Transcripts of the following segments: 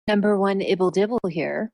Number one Ibble Dibble here.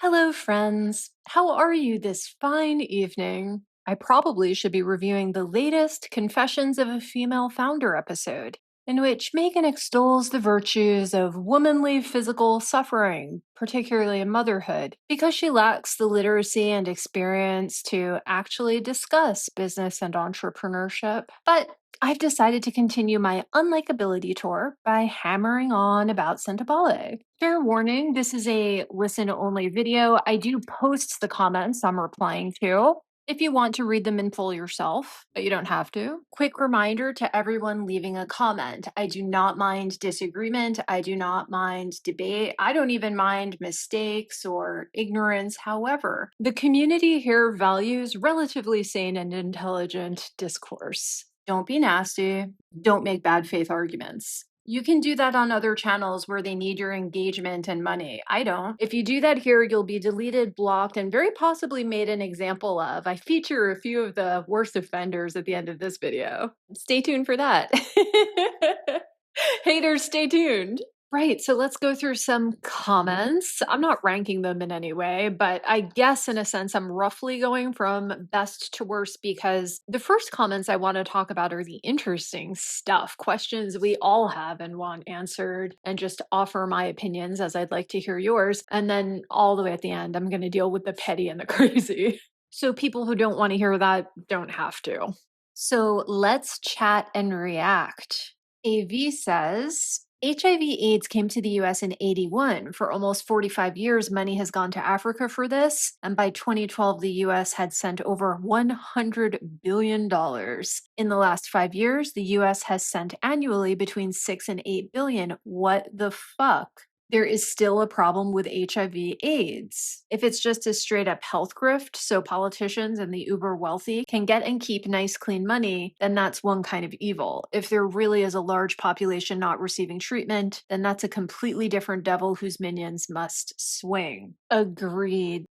Hello, friends. How are you this fine evening? I probably should be reviewing the latest Confessions of a Female Founder episode, in which Megan extols the virtues of womanly physical suffering, particularly in motherhood, because she lacks the literacy and experience to actually discuss business and entrepreneurship. But I've decided to continue my unlikability tour by hammering on about Sentebale. Fair warning, this is a listen only video. I do post the comments I'm replying to if you want to read them in full yourself, but you don't have to. Quick reminder to everyone leaving a comment. I do not mind disagreement. I do not mind debate. I don't even mind mistakes or ignorance. However, the community here values relatively sane and intelligent discourse. Don't be nasty. Don't make bad faith arguments. You can do that on other channels where they need your engagement and money. I don't. If you do that here, you'll be deleted, blocked, and very possibly made an example of. I feature a few of the worst offenders at the end of this video. Stay tuned for that. Haters, stay tuned. Right, so let's go through some comments. I'm not ranking them in any way, but I guess in a sense I'm roughly going from best to worst because the first comments I want to talk about are the interesting stuff, questions we all have and want answered, and just offer my opinions as I'd like to hear yours. And then all the way at the end, I'm going to deal with the petty and the crazy. So people who don't want to hear that don't have to. So let's chat and react. AV says, HIV/AIDS came to the US in 81. For almost 45 years, money has gone to Africa for this. And by 2012, the US had sent over $100 billion. In the last 5 years, the US has sent annually between 6 and 8 billion. What the fuck? There is still a problem with HIV/AIDS. If it's just a straight up health grift, so politicians and the uber wealthy can get and keep nice, clean money, then that's one kind of evil. If there really is a large population not receiving treatment, then that's a completely different devil whose minions must swing. Agreed.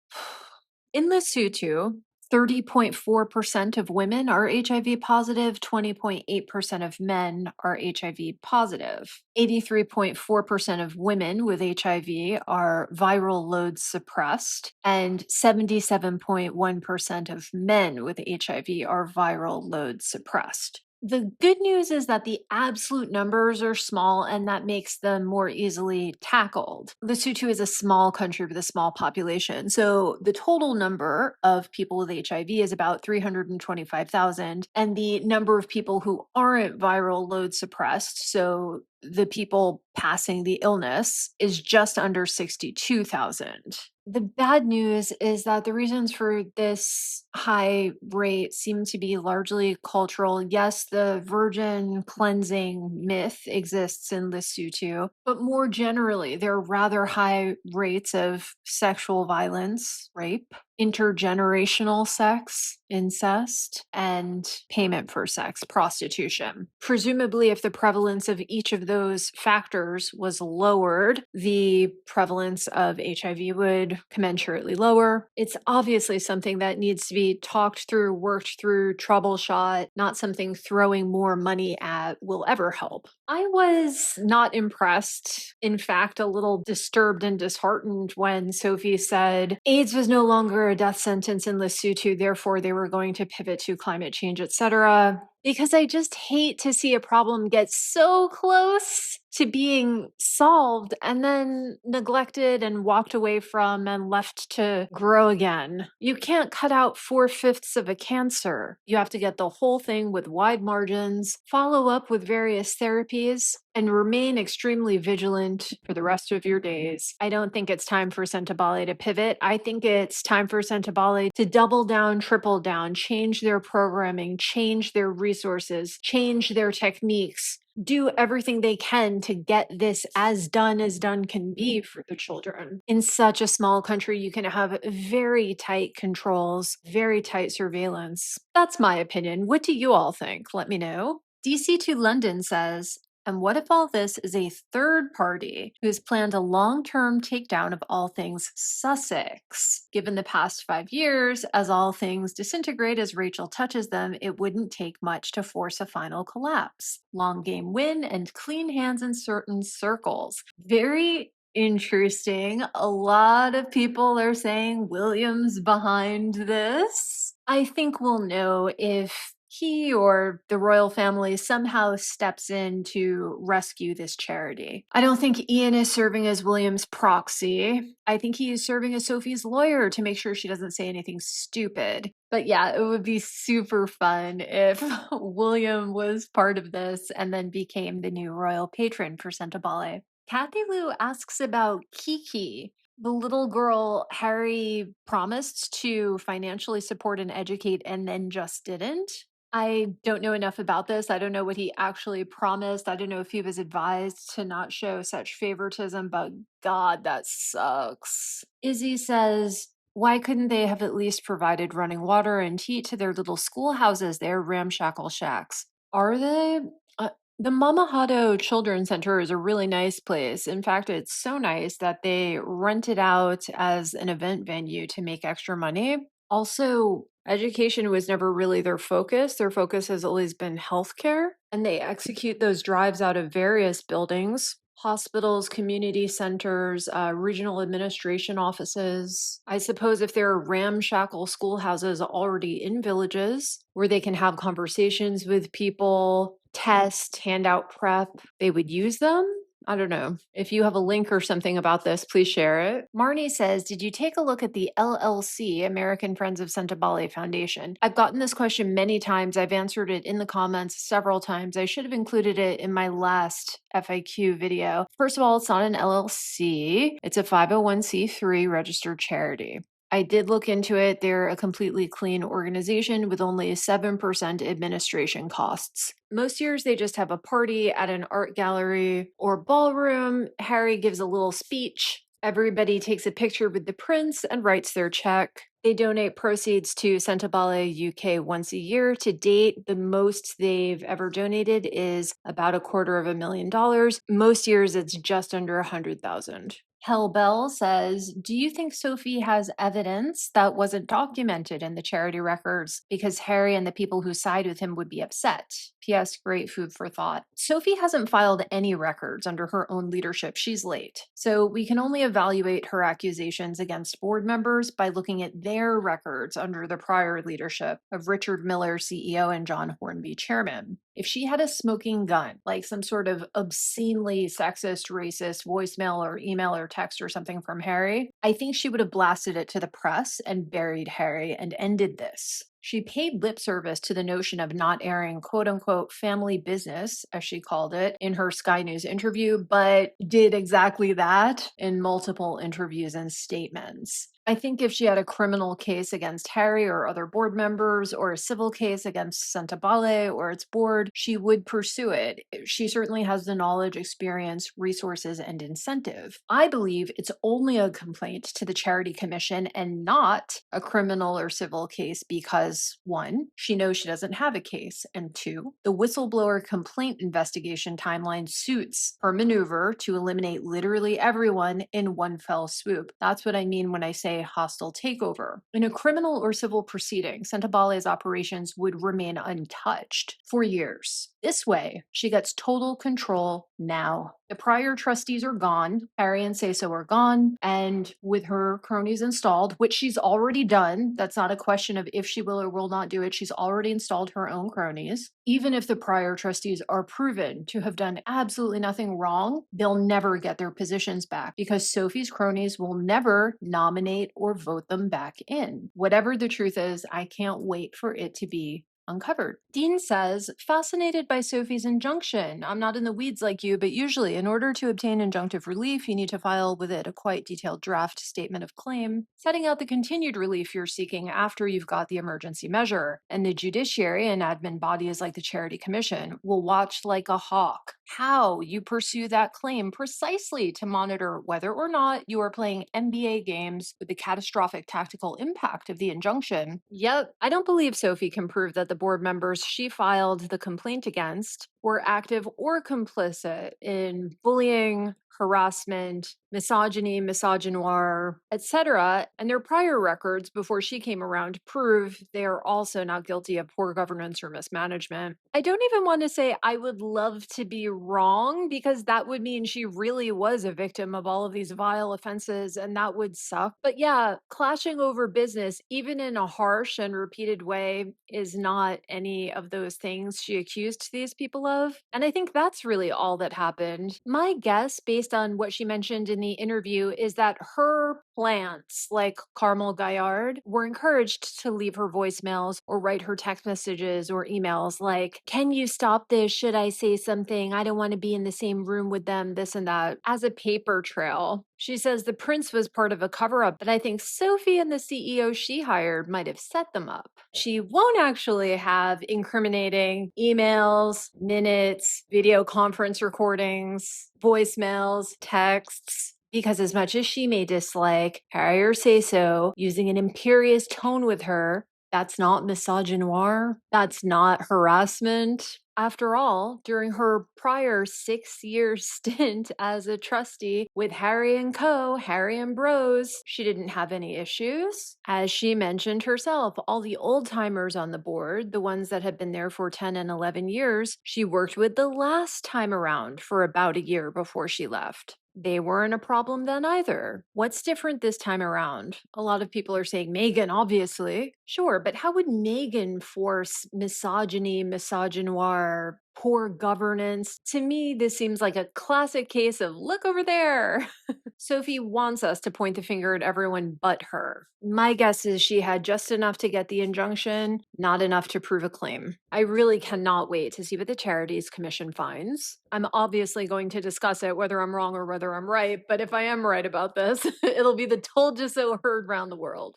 In Lesotho, 30.4% of women are HIV positive, 20.8% of men are HIV positive. 83.4% of women with HIV are viral load suppressed, and 77.1% of men with HIV are viral load suppressed. The good news is that the absolute numbers are small and that makes them more easily tackled. Lesotho is a small country with a small population, so the total number of people with HIV is about 325,000, and the number of people who aren't viral load suppressed, so the people passing the illness, is just under 62,000. The bad news is that the reasons for this high rate seem to be largely cultural. Yes, the virgin cleansing myth exists in Lesotho, but more generally, there are rather high rates of sexual violence, rape, intergenerational sex, incest, and payment for sex, prostitution. Presumably, if the prevalence of each of those factors was lowered, the prevalence of HIV would commensurately lower. It's obviously something that needs to be talked through, worked through, troubleshot, not something throwing more money at will ever help. I was not impressed, in fact, a little disturbed and disheartened when Sophie said AIDS was no longer a death sentence in Lesotho, therefore they were going to pivot to climate change, etc. Because I just hate to see a problem get so close to being solved and then neglected and walked away from and left to grow again. You can't cut out 4/5 of a cancer. You have to get the whole thing with wide margins, follow up with various therapies, and remain extremely vigilant for the rest of your days. I don't think it's time for Sentebale to pivot. I think it's time for Sentebale to double down, triple down, change their programming, change their resources, change their techniques, do everything they can to get this as done can be for the children. In such a small country, you can have very tight controls, very tight surveillance. That's my opinion. What do you all think? Let me know. DC to London says, And what if all this is a third party who's planned a long term takedown of all things Sussex? Given the past 5 years, as all things disintegrate as Rachel touches them, it wouldn't take much to force a final collapse. Long game win and clean hands in certain circles. Very interesting. A lot of people are saying William's behind this. I think we'll know if he or the royal family somehow steps in to rescue this charity. I don't think Ian is serving as William's proxy. I think he is serving as Sophie's lawyer to make sure she doesn't say anything stupid. But yeah, it would be super fun if William was part of this and then became the new royal patron for Sentebale. Kathy Lou asks about Kiki, the little girl Harry promised to financially support and educate and then just didn't. I don't know enough about this. I don't know what he actually promised. I don't know if he was advised to not show such favoritism, but God, that sucks. Izzy says, why couldn't they have at least provided running water and heat to their little schoolhouses, their ramshackle shacks? Are they? Uh, the Mamahado Children's Center is a really nice place. In fact, it's so nice that they rent it out as an event venue to make extra money. Also, education was never really their focus. Their focus has always been healthcare, and they execute those drives out of various buildings. Hospitals, community centers, regional administration offices. I suppose if there are ramshackle schoolhouses already in villages where they can have conversations with people, test, hand out prep, they would use them. I don't know. If you have a link or something about this, please share it. Marnie says, did you take a look at the LLC, American Friends of Sentebale Foundation? I've gotten this question many times. I've answered it in the comments several times. I should have included it in my last FAQ video. First of all, it's not an LLC. It's a 501c3 registered charity. I did look into it. They're a completely clean organization with only 7% administration costs. Most years they just have a party at an art gallery or ballroom. Harry gives a little speech. Everybody takes a picture with the prince and writes their check. They donate proceeds to Sentebale UK once a year. To date, the most they've ever donated is about $250,000. Most years it's just under 100,000. Hellbell says, do you think Sophie has evidence that wasn't documented in the charity records because Harry and the people who side with him would be upset? P.S. Great food for thought. Sophie hasn't filed any records under her own leadership. She's late. So we can only evaluate her accusations against board members by looking at their records under the prior leadership of Richard Miller, CEO, and John Hornby, chairman. If she had a smoking gun, like some sort of obscenely sexist, racist voicemail or email or text or something from Harry, I think she would have blasted it to the press and buried Harry and ended this. She paid lip service to the notion of not airing quote unquote family business, as she called it, in her Sky News interview, but did exactly that in multiple interviews and statements. I think if she had a criminal case against Harry or other board members or a civil case against Sentebale or its board, she would pursue it. She certainly has the knowledge, experience, resources, and incentive. I believe it's only a complaint to the Charity Commission and not a criminal or civil case because, one, she knows she doesn't have a case, and two, the whistleblower complaint investigation timeline suits her maneuver to eliminate literally everyone in one fell swoop. That's what I mean when I say hostile takeover. In a criminal or civil proceeding, Sentebale's operations would remain untouched for years. This way, she gets total control now. The prior trustees are gone, Harry and Seso are gone, and with her cronies installed, which she's already done, that's not a question of if she will or will not do it, she's already installed her own cronies. Even if the prior trustees are proven to have done absolutely nothing wrong, they'll never get their positions back because Sophie's cronies will never nominate or vote them back in. Whatever the truth is, I can't wait for it to be uncovered. Dean says, fascinated by Sophie's injunction. I'm not in the weeds like you, but usually in order to obtain injunctive relief, you need to file with it a quite detailed draft statement of claim, setting out the continued relief you're seeking after you've got the emergency measure. And the judiciary and admin bodies like the Charity Commission will watch like a hawk how you pursue that claim precisely to monitor whether or not you are playing NBA games with the catastrophic tactical impact of the injunction. Yep, I don't believe Sophie can prove that the board members she filed the complaint against were active or complicit in bullying, harassment, misogyny, misogynoir, etc. And their prior records before she came around prove they are also not guilty of poor governance or mismanagement. I don't even want to say I would love to be wrong because that would mean she really was a victim of all of these vile offenses and that would suck. But yeah, clashing over business, even in a harsh and repeated way, is not any of those things she accused these people of. And I think that's really all that happened. My guess, based on what she mentioned in the interview, is that her plants, like Carmel Guyard, were encouraged to leave her voicemails or write her text messages or emails like, "Can you stop this? Should I say something? I don't want to be in the same room with them," this and that, as a paper trail. She says the prince was part of a cover up, but I think Sophie and the CEO she hired might have set them up. She won't actually have incriminating emails, minutes, video conference recordings, voicemails, texts. Because as much as she may dislike Harry or say so, using an imperious tone with her, that's not misogynoir. That's not harassment. After all, during her prior 6-year stint as a trustee with Harry and Co., Harry and Bros, she didn't have any issues. As she mentioned herself, all the old timers on the board, the ones that had been there for 10 and 11 years, she worked with the last time around for about a year before she left. They weren't a problem then either. What's different this time around? A lot of people are saying Meghan, obviously. Sure, but how would Meghan force misogyny, misogynoir, poor governance? To me, this seems like a classic case of look over there. Sophie wants us to point the finger at everyone but her. My guess is she had just enough to get the injunction, not enough to prove a claim. I really cannot wait to see what the Charities Commission finds. I'm obviously going to discuss it, whether I'm wrong or whether I'm right, but if I am right about this, it'll be the told you so heard round the world.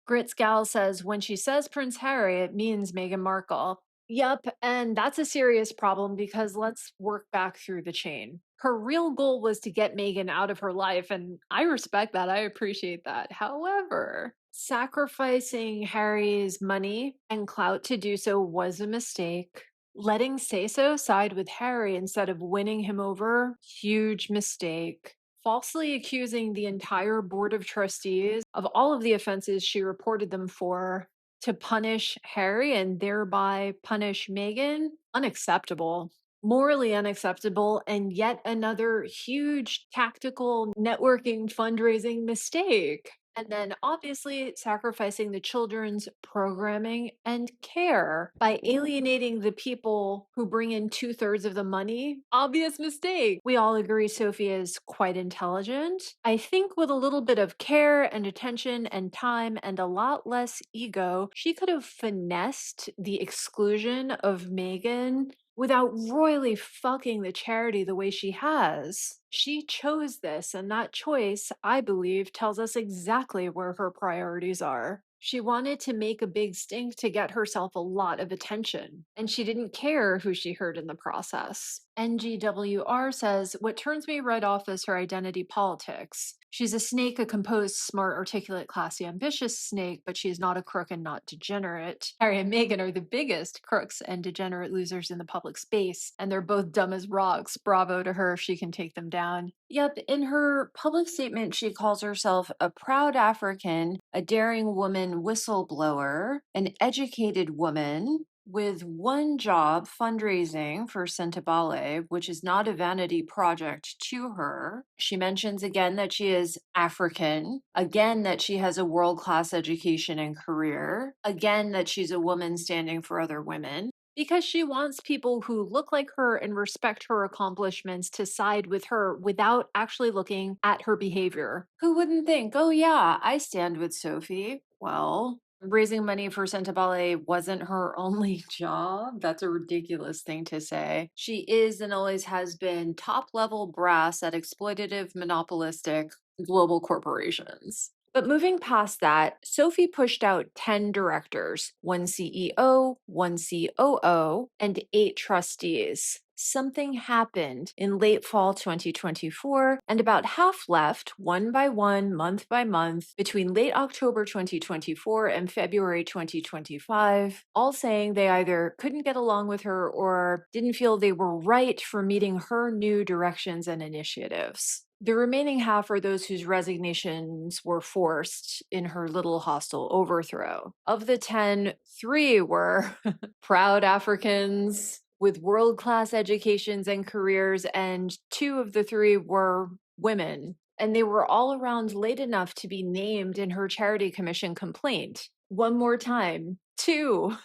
Grits Gal says when she says Prince Harry, it means Meghan Markle. Yep, and that's a serious problem because let's work back through the chain. Her real goal was to get Meghan out of her life, and I respect that. I appreciate that. However, sacrificing Harry's money and clout to do so was a mistake. Letting Say So side with Harry instead of winning him over, huge mistake. Falsely accusing the entire board of trustees of all of the offenses she reported them for to punish Harry and thereby punish Meghan, unacceptable. Morally unacceptable, and yet another huge tactical networking fundraising mistake. And then obviously sacrificing the children's programming and care by alienating the people who bring in 2/3 of the money. Obvious mistake. We all agree Sophie is quite intelligent. I think with a little bit of care and attention and time and a lot less ego, she could have finessed the exclusion of Meghan without royally fucking the charity the way she has. She chose this, and that choice, I believe, tells us exactly where her priorities are. She wanted to make a big stink to get herself a lot of attention, and she didn't care who she hurt in the process. NGWR says, what turns me right off is her identity politics. She's a snake, a composed, smart, articulate, classy, ambitious snake, but she's not a crook and not degenerate. Harry and Meghan are the biggest crooks and degenerate losers in the public space, and they're both dumb as rocks. Bravo to her if she can take them down. Yep, in her public statement, she calls herself a proud African, a daring woman whistleblower, an educated woman, with one job fundraising for Sentebale, which is not a vanity project to her. She mentions again that she is African, again that she has a world-class education and career, again that she's a woman standing for other women. Because she wants people who look like her and respect her accomplishments to side with her without actually looking at her behavior. Who wouldn't think, oh yeah, I stand with Sophie? Well, raising money for Sentebale wasn't her only job. That's a ridiculous thing to say. She is and always has been top level brass at exploitative, monopolistic global corporations. But moving past that, Sophie pushed out 10 directors, one CEO, one COO, and 8 trustees. something happened in late fall 2024, and about half left, one by one, month by month, between late October 2024 and February 2025, all saying they either couldn't get along with her or didn't feel they were right for meeting her new directions and initiatives. The remaining half are those whose resignations were forced in her little hostile overthrow. Of the 10, 3 were proud Africans with world class educations and careers, and 2 of the 3 were women. And they were all around late enough to be named in her Charity Commission complaint. One more time. 2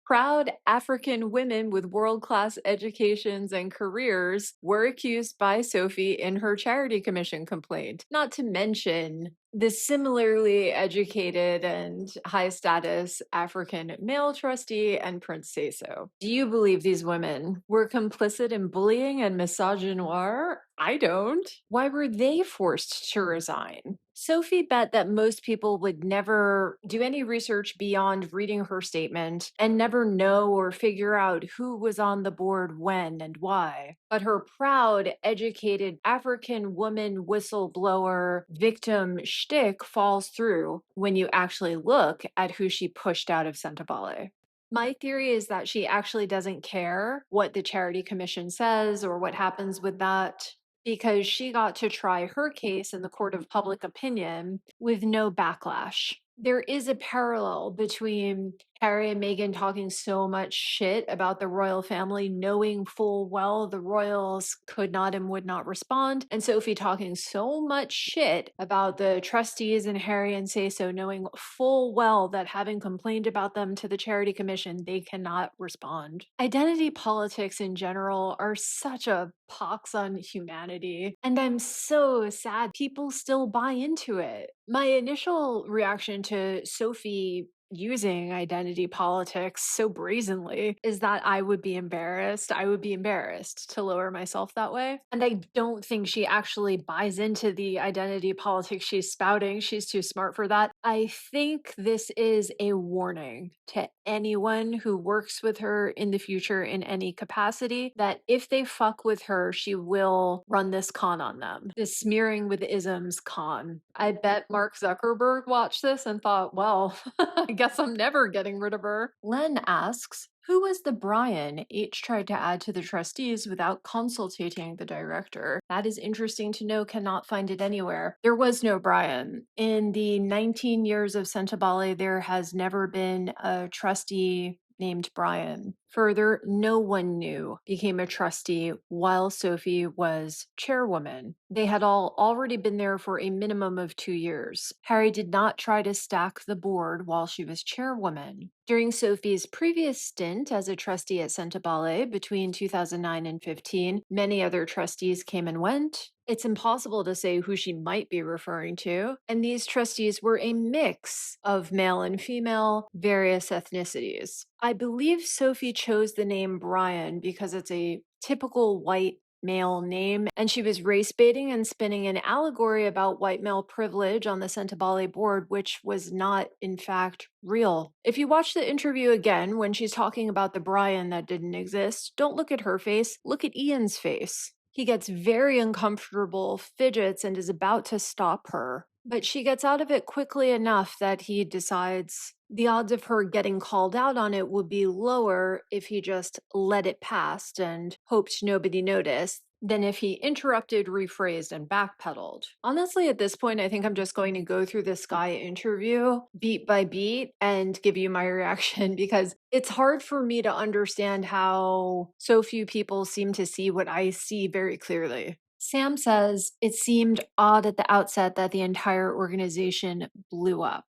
proud African women with world class educations and careers were accused by Sophie in her Charity Commission complaint. Not to mention the similarly educated and high status African male trustee and Prince Seso. Do you believe these women were complicit in bullying and misogynoir? I don't. Why were they forced to resign? Sophie bet that most people would never do any research beyond reading her statement and never know or figure out who was on the board when and why. But her proud, educated African woman whistleblower victim shtick falls through when you actually look at who she pushed out of Sentebale. My theory is that she actually doesn't care what the Charity Commission says or what happens with that, because she got to try her case in the court of public opinion with no backlash. There is a parallel between Harry and Meghan talking so much shit about the royal family, knowing full well the royals could not and would not respond, and Sophie talking so much shit about the trustees and Harry and Seso, knowing full well that having complained about them to the Charity Commission, they cannot respond. Identity politics in general are such a pox on humanity, and I'm so sad people still buy into it. My initial reaction to Sophie using identity politics so brazenly is that I would be embarrassed. I would be embarrassed to lower myself that way. And I don't think she actually buys into the identity politics she's spouting. She's too smart for that. I think this is a warning to anyone who works with her in the future in any capacity that if they fuck with her, she will run this con on them. This smearing with isms con. I bet Mark Zuckerberg watched this and thought, well, I guess I'm never getting rid of her. Len asks, who was the Brian H tried to add to the trustees without consultating the director? That is interesting to know, cannot find it anywhere. There was no Brian. In the 19 years of Sentebale, there has never been a trustee named Brian. Further, no one new became a trustee while Sophie was chairwoman. They had all already been there for a minimum of 2 years. Harry did not try to stack the board while she was chairwoman. During Sophie's previous stint as a trustee at Sentebale between 2009 and 15, many other trustees came and went. It's impossible to say who she might be referring to, and these trustees were a mix of male and female, various ethnicities. I believe Sophie chose the name Brian because it's a typical white male name, and she was race baiting and spinning an allegory about white male privilege on the Sentebale board, which was not, in fact, real. If you watch the interview again when she's talking about the Brian that didn't exist, don't look at her face, look at Ian's face. He gets very uncomfortable, fidgets, and is about to stop her. But she gets out of it quickly enough that he decides the odds of her getting called out on it would be lower if he just let it pass and hoped nobody noticed than if he interrupted, rephrased, and backpedaled. Honestly, at this point, I think I'm just going to go through this Sky interview beat by beat and give you my reaction because it's hard for me to understand how so few people seem to see what I see very clearly. Sam says it seemed odd at the outset that the entire organization blew up.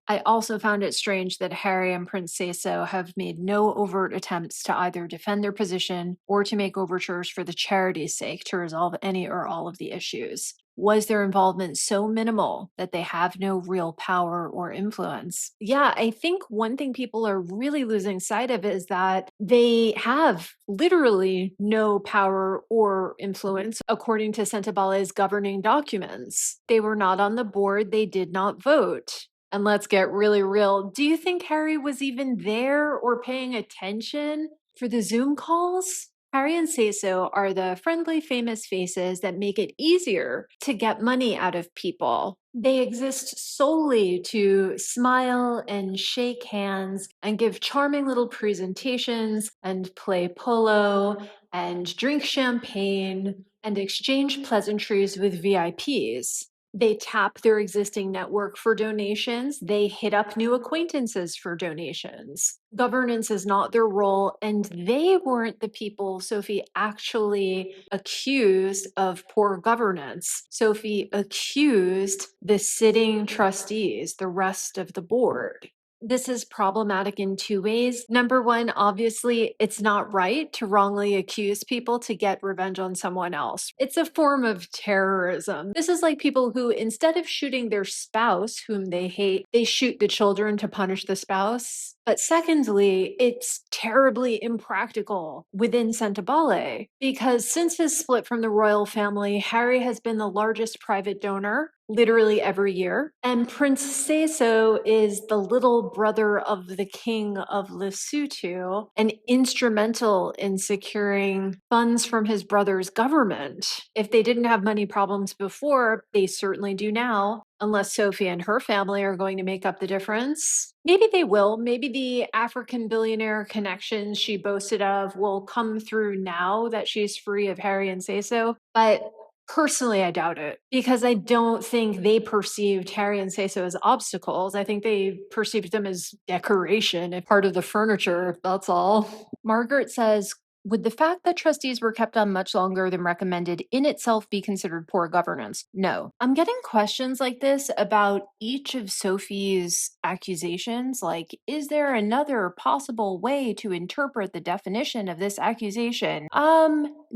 I also found it strange that Harry and Prince Seso have made no overt attempts to either defend their position or to make overtures for the charity's sake to resolve any or all of the issues. Was their involvement so minimal that they have no real power or influence? Yeah, I think one thing people are really losing sight of is that they have literally no power or influence according to Sentebale's governing documents. They were not on the board, they did not vote. And let's get really real. Do you think Harry was even there or paying attention for the Zoom calls? Harry and Seiso are the friendly, famous faces that make it easier to get money out of people. They exist solely to smile and shake hands and give charming little presentations and play polo and drink champagne and exchange pleasantries with VIPs. They tap their existing network for donations. They hit up new acquaintances for donations. Governance is not their role, and they weren't the people Sophie actually accused of poor governance. Sophie accused the sitting trustees, the rest of the board. This is problematic in two ways. Number one, obviously, it's not right to wrongly accuse people to get revenge on someone else. It's a form of terrorism. This is like people who, instead of shooting their spouse, whom they hate, they shoot the children to punish the spouse. But secondly, it's terribly impractical within Sentebale because since his split from the royal family, Harry has been the largest private donor literally every year. And Prince Seiso is the little brother of the king of Lesotho and instrumental in securing funds from his brother's government. If they didn't have money problems before, they certainly do now. Unless Sophie and her family are going to make up the difference. Maybe they will. Maybe the African billionaire connections she boasted of will come through now that she's free of Harry and Seiso. But personally, I doubt it because I don't think they perceived Harry and Seiso as obstacles. I think they perceived them as decoration and part of the furniture. That's all. Margaret says, would the fact that trustees were kept on much longer than recommended in itself be considered poor governance? No. I'm getting questions like this about each of Sophie's accusations. Like, is there another possible way to interpret the definition of this accusation?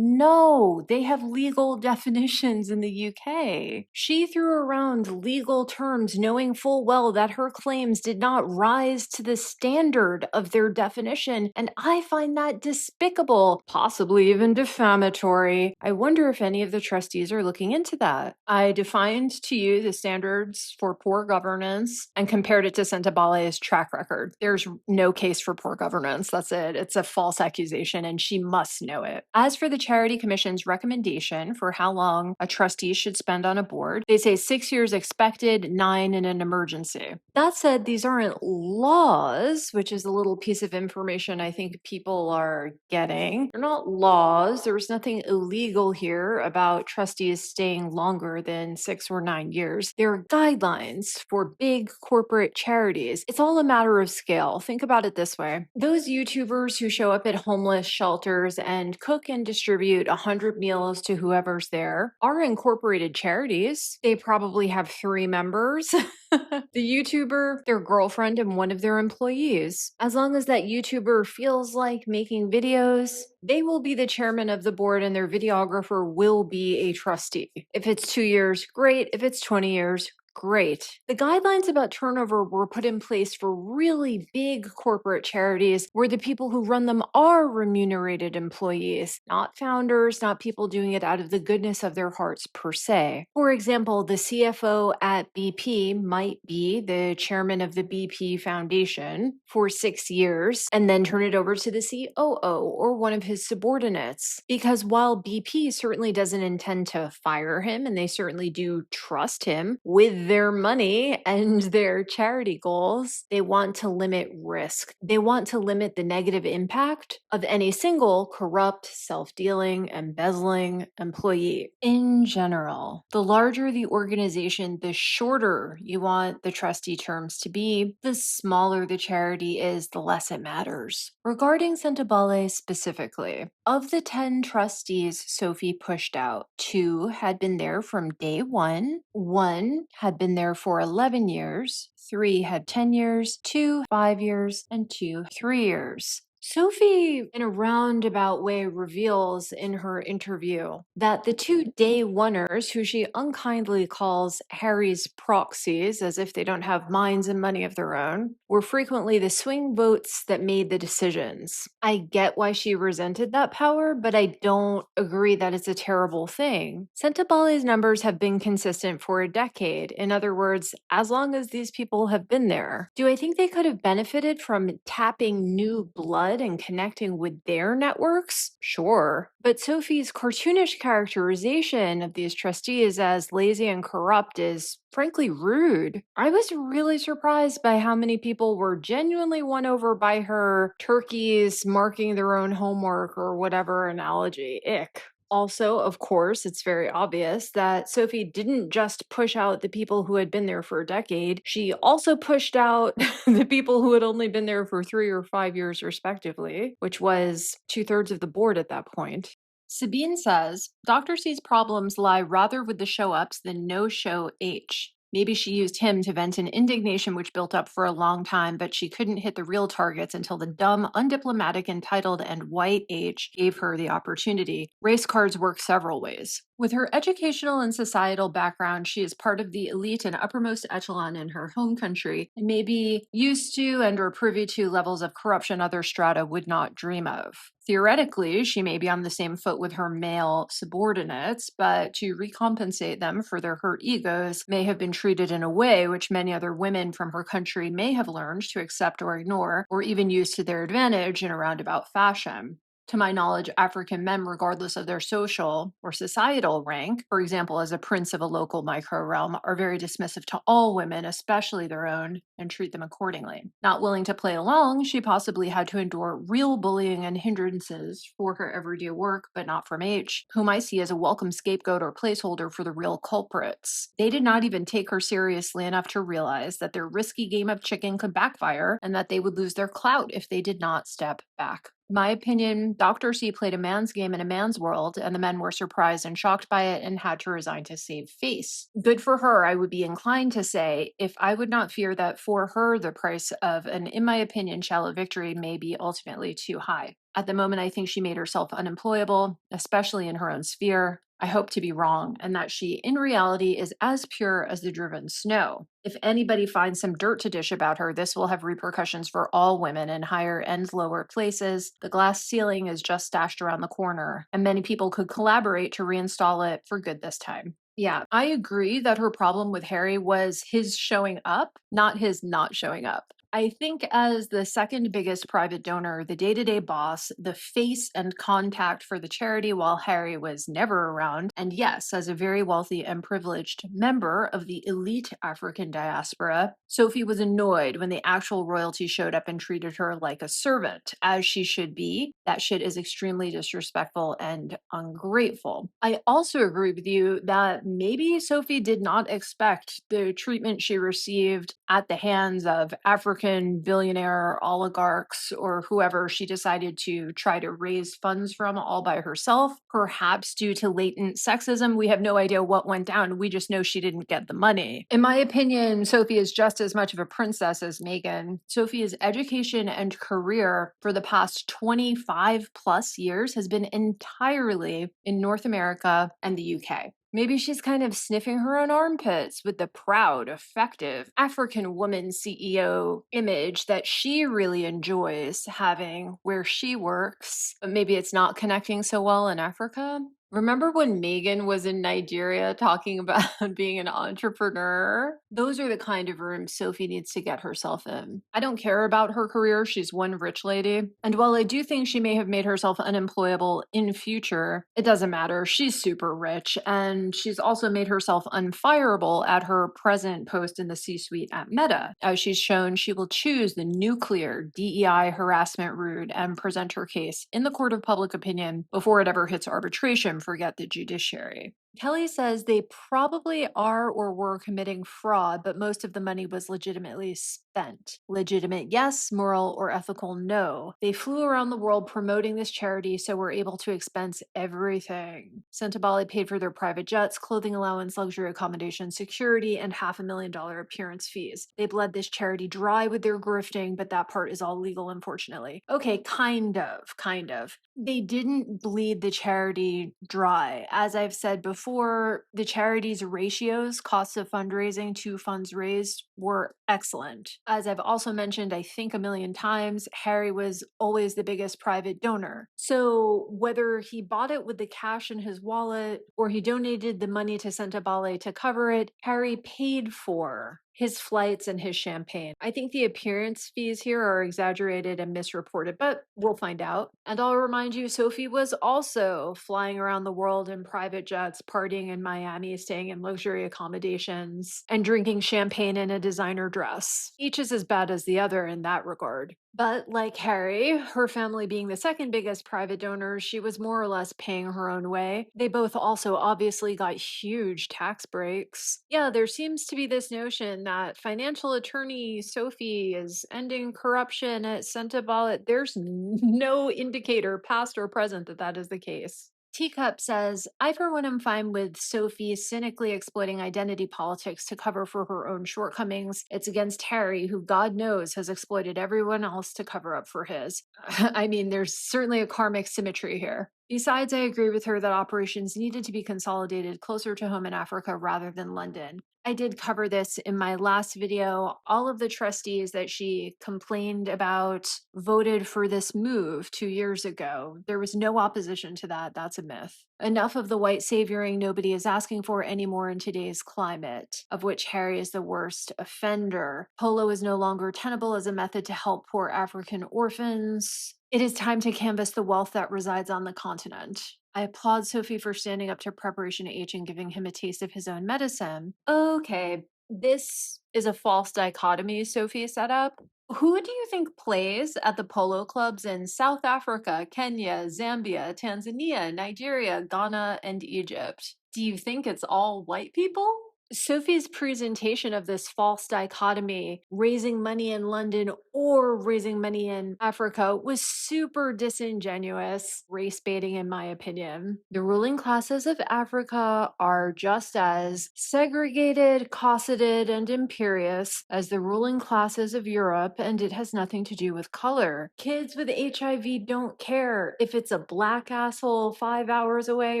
No. They have legal definitions in the UK. She threw around legal terms knowing full well that her claims did not rise to the standard of their definition, and I find that despicable. Possibly even defamatory. I wonder if any of the trustees are looking into that. I defined to you the standards for poor governance and compared it to Sentebale's track record. There's no case for poor governance. That's it. It's a false accusation and she must know it. As for the Charity Commission's recommendation for how long a trustee should spend on a board, they say 6 years expected, 9 in an emergency. That said, these aren't laws, which is a little piece of information I think people are getting. They're not laws. There was nothing illegal here about trustees staying longer than 6 or 9 years. There are guidelines for big corporate charities. It's all a matter of scale. Think about it this way. Those YouTubers who show up at homeless shelters and cook and distribute 100 meals to whoever's there are incorporated charities. They probably have 3 members. The YouTuber, their girlfriend, and one of their employees. As long as that YouTuber feels like making videos, they will be the chairman of the board and their videographer will be a trustee. If it's 2 years, great. If it's 20 years, great. The guidelines about turnover were put in place for really big corporate charities where the people who run them are remunerated employees, not founders, not people doing it out of the goodness of their hearts per se. For example, the CFO at BP might be the chairman of the BP Foundation for 6 years and then turn it over to the COO or one of his subordinates. Because while BP certainly doesn't intend to fire him and they certainly do trust him with their money and their charity goals, they want to limit risk. They want to limit the negative impact of any single corrupt, self-dealing, embezzling employee. In general, the larger the organization, the shorter you want the trustee terms to be. The smaller the charity is, the less it matters. Regarding Sentebale specifically, of the 10 trustees Sophie pushed out, 2 had been there from day one, 1 had been there for 11 years, 3 had 10 years, 2 5 years, and 2 3 years. Sophie, in a roundabout way, reveals in her interview that the 2 day oneers, who she unkindly calls Harry's proxies, as if they don't have minds and money of their own, were frequently the swing votes that made the decisions. I get why she resented that power, but I don't agree that it's a terrible thing. Sentebale's numbers have been consistent for a decade. In other words, as long as these people have been there. Do I think they could have benefited from tapping new blood blood and connecting with their networks? Sure. But Sophie's cartoonish characterization of these trustees as lazy and corrupt is frankly rude. I was really surprised by how many people were genuinely won over by her turkeys marking their own homework or whatever analogy. Ick. Also, of course, it's very obvious that Sophie didn't just push out the people who had been there for a decade. She also pushed out the people who had only been there for 3 or 5 years, respectively, which was two-thirds of the board at that point. Sabine says Dr. C's problems lie rather with the show ups than no show H. Maybe she used him to vent an indignation which built up for a long time, but she couldn't hit the real targets until the dumb, undiplomatic, entitled, and white H gave her the opportunity. Race cards work several ways. With her educational and societal background, she is part of the elite and uppermost echelon in her home country, and may be used to and or privy to levels of corruption other strata would not dream of. Theoretically, she may be on the same foot with her male subordinates, but to recompensate them for their hurt egos, may have been treated in a way which many other women from her country may have learned to accept or ignore, or even use to their advantage in a roundabout fashion. To my knowledge, African men, regardless of their social or societal rank, for example, as a prince of a local microrealm, are very dismissive to all women, especially their own, and treat them accordingly. Not willing to play along, she possibly had to endure real bullying and hindrances for her everyday work, but not from H, whom I see as a welcome scapegoat or placeholder for the real culprits. They did not even take her seriously enough to realize that their risky game of chicken could backfire and that they would lose their clout if they did not step back. In my opinion, Dr. C played a man's game in a man's world, and the men were surprised and shocked by it and had to resign to save face. Good for her, I would be inclined to say, if I would not fear that for her the price of an, in my opinion, shallow victory may be ultimately too high. At the moment, I think she made herself unemployable, especially in her own sphere. I hope to be wrong, and that she, in reality, is as pure as the driven snow. If anybody finds some dirt to dish about her, this will have repercussions for all women in higher and lower places. The glass ceiling is just stashed around the corner, and many people could collaborate to reinstall it for good this time. Yeah, I agree that her problem with Harry was his showing up, not his not showing up. I think, as the second biggest private donor, the day to day boss, the face and contact for the charity while Harry was never around, and yes, as a very wealthy and privileged member of the elite African diaspora, Sophie was annoyed when the actual royalty showed up and treated her like a servant, as she should be. That shit is extremely disrespectful and ungrateful. I also agree with you that maybe Sophie did not expect the treatment she received at the hands of African billionaire oligarchs or whoever she decided to try to raise funds from all by herself, perhaps due to latent sexism. We have no idea what went down. We just know she didn't get the money. In my opinion, Sophie is just as much of a princess as Meghan. Sophie's education and career for the past 25 plus years has been entirely in North America and the UK. Maybe she's kind of sniffing her own armpits with the proud, effective African woman CEO image that she really enjoys having where she works, but maybe it's not connecting so well in Africa. Remember when Megan was in Nigeria talking about being an entrepreneur? Those are the kind of rooms Sophie needs to get herself in. I don't care about her career. She's one rich lady. And while I do think she may have made herself unemployable in future, it doesn't matter. She's super rich, and she's also made herself unfireable at her present post in the C-suite at Meta. As she's shown, she will choose the nuclear DEI harassment route and present her case in the court of public opinion before it ever hits arbitration. Forget the judiciary. Kelly says they probably are or were committing fraud, but most of the money was legitimately spent. Legitimate, yes. Moral or ethical, no. They flew around the world promoting this charity, so we're able to expense everything. Sentebale paid for their private jets, clothing allowance, luxury accommodation, security, and $500,000 appearance fees. They bled this charity dry with their grifting, but that part is all legal, unfortunately. Okay, kind of. They didn't bleed the charity dry. As I've said before, the charity's ratios, costs of fundraising to funds raised, were excellent. As I've also mentioned, I think a million times, Harry was always the biggest private donor. So whether he bought it with the cash in his wallet or he donated the money to Sentebale to cover it, Harry paid for his flights and his champagne. I think the appearance fees here are exaggerated and misreported, but we'll find out. And I'll remind you, Sophie was also flying around the world in private jets, partying in Miami, staying in luxury accommodations, and drinking champagne in a designer dress. Each is as bad as the other in that regard. But like Harry, her family being the second biggest private donor, she was more or less paying her own way. They both also obviously got huge tax breaks. Yeah, there seems to be this notion that financial attorney Sophie is ending corruption at Sentebale. There's no indicator, past or present, that that is the case. Teacup says, I for one am fine with Sophie cynically exploiting identity politics to cover for her own shortcomings. It's against Harry, who God knows has exploited everyone else to cover up for his. I mean, there's certainly a karmic symmetry here. Besides, I agree with her that operations needed to be consolidated closer to home in Africa rather than London. I did cover this in my last video. All of the trustees that she complained about voted for this move 2 years ago. There was no opposition to that. That's a myth. Enough of the white savioring nobody is asking for anymore in today's climate, of which Harry is the worst offender. Polo is no longer tenable as a method to help poor African orphans. It is time to canvass the wealth that resides on the continent. I applaud Sophie for standing up to Preparation H and giving him a taste of his own medicine. Okay, this is a false dichotomy Sophie set up. Who do you think plays at the polo clubs in South Africa, Kenya, Zambia, Tanzania, Nigeria, Ghana, and Egypt? Do you think it's all white people? Sophie's presentation of this false dichotomy, raising money in London or raising money in Africa, was super disingenuous, race baiting, in my opinion. The ruling classes of Africa are just as segregated, cosseted, and imperious as the ruling classes of Europe, and it has nothing to do with color. Kids with HIV don't care if it's a black asshole 5 hours away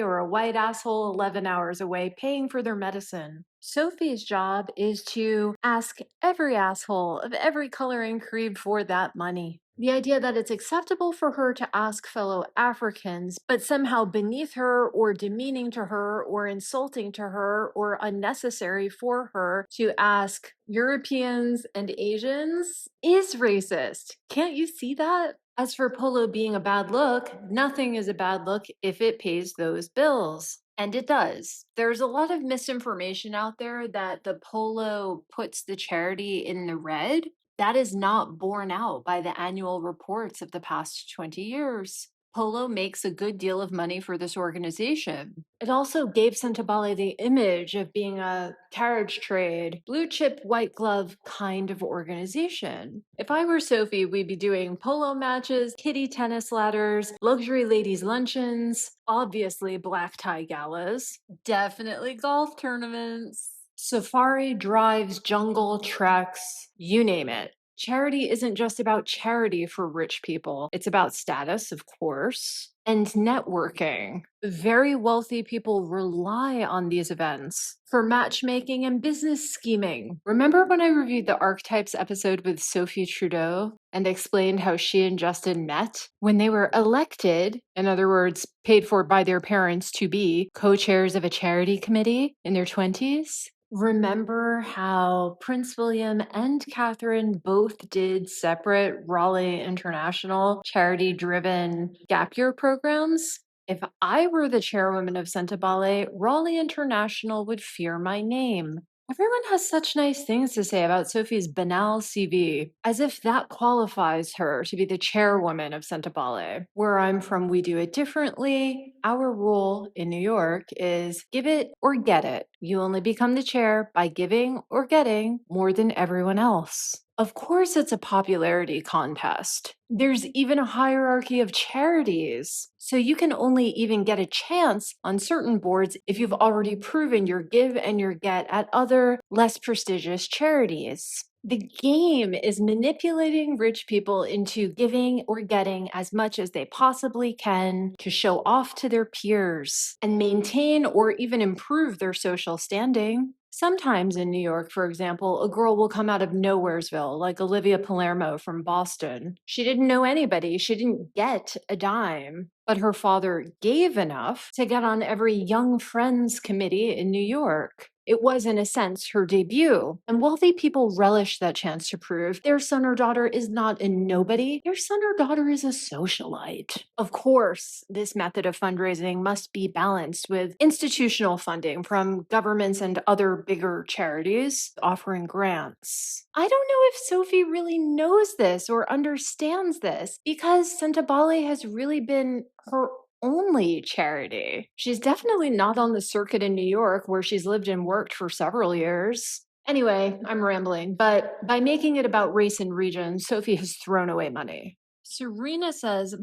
or a white asshole 11 hours away paying for their medicine. Sophie's job is to ask every asshole of every color and creed for that money. The idea that it's acceptable for her to ask fellow Africans, but somehow beneath her or demeaning to her or insulting to her or unnecessary for her to ask Europeans and Asians is racist. Can't you see that? As for polo being a bad look, nothing is a bad look if it pays those bills. And it does. There's a lot of misinformation out there that the polo puts the charity in the red. That is not borne out by the annual reports of the past 20 years. Polo makes a good deal of money for this organization. It also gave Sentebale the image of being a carriage trade, blue chip, white glove kind of organization. If I were Sophie, we'd be doing polo matches, kiddie tennis ladders, luxury ladies' luncheons, obviously black tie galas, definitely golf tournaments, safari drives, jungle treks, you name it. Charity isn't just about charity for rich people. It's about status, of course, and networking. Very wealthy people rely on these events for matchmaking and business scheming. Remember when I reviewed the Archetypes episode with Sophie Trudeau and explained how she and Justin met? When they were elected, in other words, paid for by their parents to be co-chairs of a charity committee in their 20s? Remember how Prince William and Catherine both did separate Raleigh International charity-driven gap year programs? If I were the chairwoman of Sentebale, Raleigh International would fear my name. Everyone has such nice things to say about Sophie's banal CV, as if that qualifies her to be the chairwoman of Sentebale. Where I'm from, we do it differently. Our rule in New York is give it or get it. You only become the chair by giving or getting more than everyone else. Of course, it's a popularity contest. There's even a hierarchy of charities. So you can only even get a chance on certain boards if you've already proven your give and your get at other less prestigious charities. The game is manipulating rich people into giving or getting as much as they possibly can to show off to their peers and maintain or even improve their social standing. Sometimes in New York, for example, a girl will come out of nowheresville, like Olivia Palermo from Boston. She didn't know anybody. She didn't get a dime, but her father gave enough to get on every Young Friends committee in New York. It was, in a sense, her debut. And wealthy people relish that chance to prove their son or daughter is not a nobody, their son or daughter is a socialite. Of course, this method of fundraising must be balanced with institutional funding from governments and other bigger charities offering grants. I don't know if Sophie really knows this or understands this because Sentebale has really been her only charity. She's definitely not on the circuit in New York, where she's lived and worked for several years. Anyway, I'm rambling, but by making it about race and region, Sophie has thrown away money. Serena says,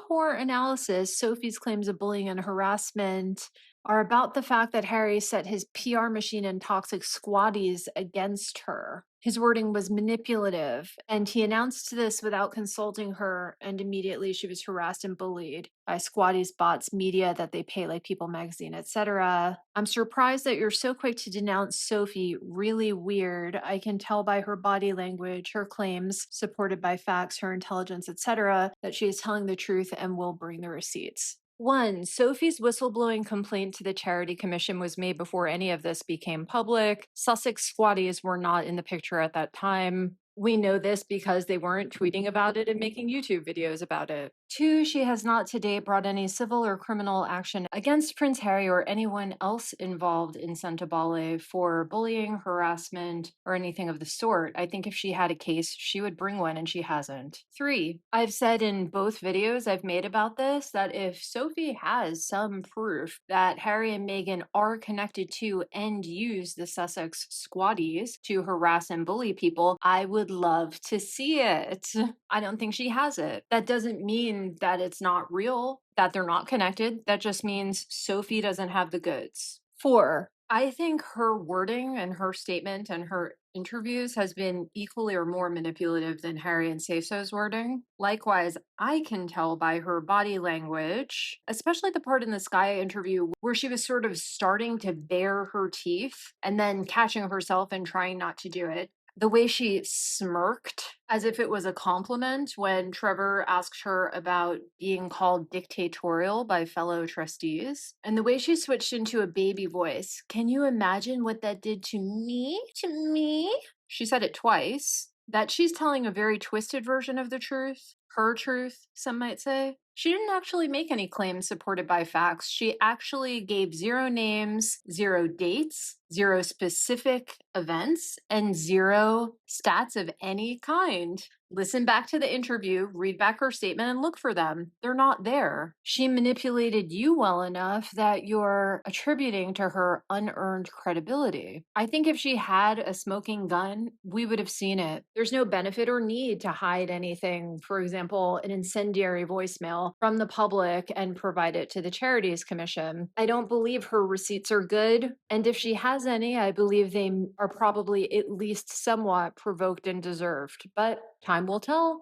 poor analysis. Sophie's claims of bullying and harassment are about the fact that Harry set his PR machine and toxic squaddies against her. His wording was manipulative, and he announced this without consulting her, and immediately she was harassed and bullied by squaddies, bots, media that they pay like People Magazine, etc. I'm surprised that you're so quick to denounce Sophie. Really weird. I can tell by her body language, her claims, supported by facts, her intelligence, etc., that she is telling the truth and will bring the receipts. 1. Sophie's whistleblowing complaint to the Charity Commission was made before any of this became public. Sussex squatties were not in the picture at that time. We know this because they weren't tweeting about it and making YouTube videos about it. 2, she has not to date brought any civil or criminal action against Prince Harry or anyone else involved in Sentebale for bullying, harassment, or anything of the sort. I think if she had a case, she would bring one, and she hasn't. 3, I've said in both videos I've made about this that if Sophie has some proof that Harry and Meghan are connected to and use the Sussex squaddies to harass and bully people, I would love to see it. I don't think she has it. That doesn't mean that it's not real, that they're not connected. That just means Sophie doesn't have the goods. 4, I think her wording and her statement and her interviews has been equally or more manipulative than Harry and Safso's wording. Likewise, I can tell by her body language, especially the part in the Sky interview where she was sort of starting to bare her teeth and then catching herself and trying not to do it. The way she smirked as if it was a compliment when Trevor asked her about being called dictatorial by fellow trustees, and the way she switched into a baby voice. Can you imagine what that did to me? To me? She said it twice. That she's telling a very twisted version of the truth, her truth, some might say. She didn't actually make any claims supported by facts. She actually gave 0 names, 0 dates, 0 specific events, and 0 stats of any kind. Listen back to the interview, read back her statement, and look for them. They're not there. She manipulated you well enough that you're attributing to her unearned credibility. I think if she had a smoking gun, we would have seen it. There's no benefit or need to hide anything, for example, an incendiary voicemail from the public and provide it to the Charities Commission. I don't believe her receipts are good, and if she has any, I believe they are probably at least somewhat provoked and deserved, but time will tell.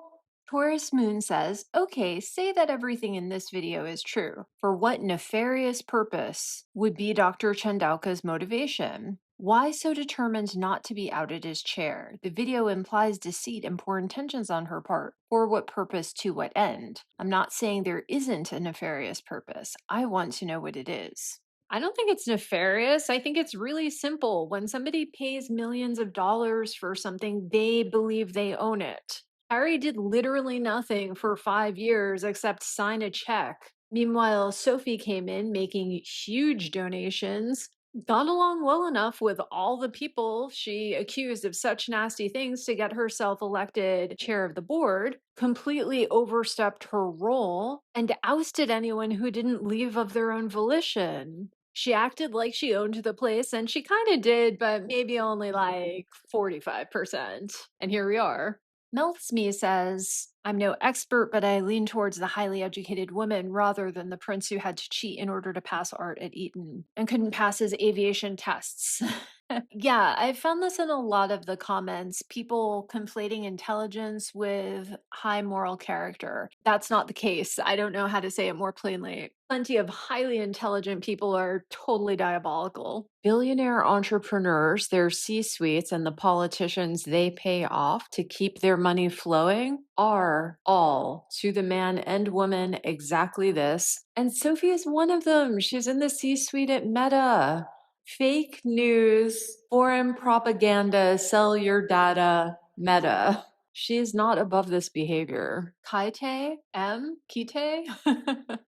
Taurus Moon says, okay, say that everything in this video is true. For what nefarious purpose would be Dr. Chandauka's motivation? Why so determined not to be outed as chair? The video implies deceit and poor intentions on her part. For what purpose, to what end? I'm not saying there isn't a nefarious purpose. I want to know what it is. I don't think it's nefarious. I think it's really simple. When somebody pays millions of dollars for something, they believe they own it. Harry did literally nothing for 5 years except sign a check. Meanwhile, Sophie came in making huge donations, got along well enough with all the people she accused of such nasty things to get herself elected chair of the board, completely overstepped her role, and ousted anyone who didn't leave of their own volition. She acted like she owned the place, and she kind of did, but maybe only like 45%. And here we are. Meltsme says, I'm no expert, but I lean towards the highly educated woman rather than the prince who had to cheat in order to pass art at Eton and couldn't pass his aviation tests. Yeah, I found this in a lot of the comments, people conflating intelligence with high moral character. That's not the case. I don't know how to say it more plainly. Plenty of highly intelligent people are totally diabolical. Billionaire entrepreneurs, their C-suites, and the politicians they pay off to keep their money flowing are all, to the man and woman, exactly this. And Sophie is one of them. She's in the C-suite at Meta. Fake news, foreign propaganda, sell your data, meta. She is not above this behavior. Kite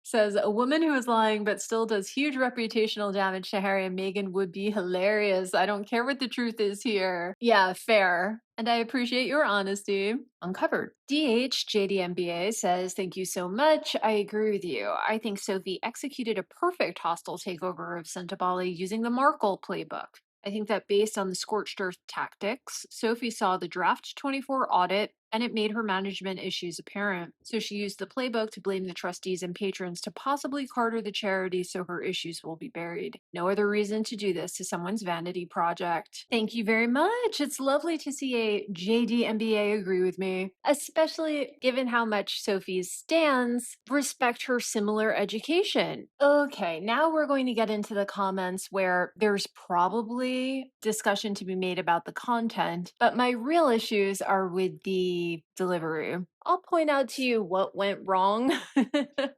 says a woman who is lying but still does huge reputational damage to Harry and Meghan would be hilarious. I don't care what the truth is here. Yeah, fair. And I appreciate your honesty. Uncovered. JDMBA says, thank you so much. I agree with you. I think Sophie executed a perfect hostile takeover of Sentebale using the Markle playbook. I think that based on the scorched earth tactics, Sophie saw the draft 24 audit and it made her management issues apparent. So she used the playbook to blame the trustees and patrons to possibly carter the charity so her issues will be buried. No other reason to do this to someone's vanity project. Thank you very much. It's lovely to see a JD MBA agree with me, especially given how much Sophie's stans respect her similar education. Okay, now we're going to get into the comments where there's probably discussion to be made about the content, but my real issues are with the delivery. I'll point out to you what went wrong.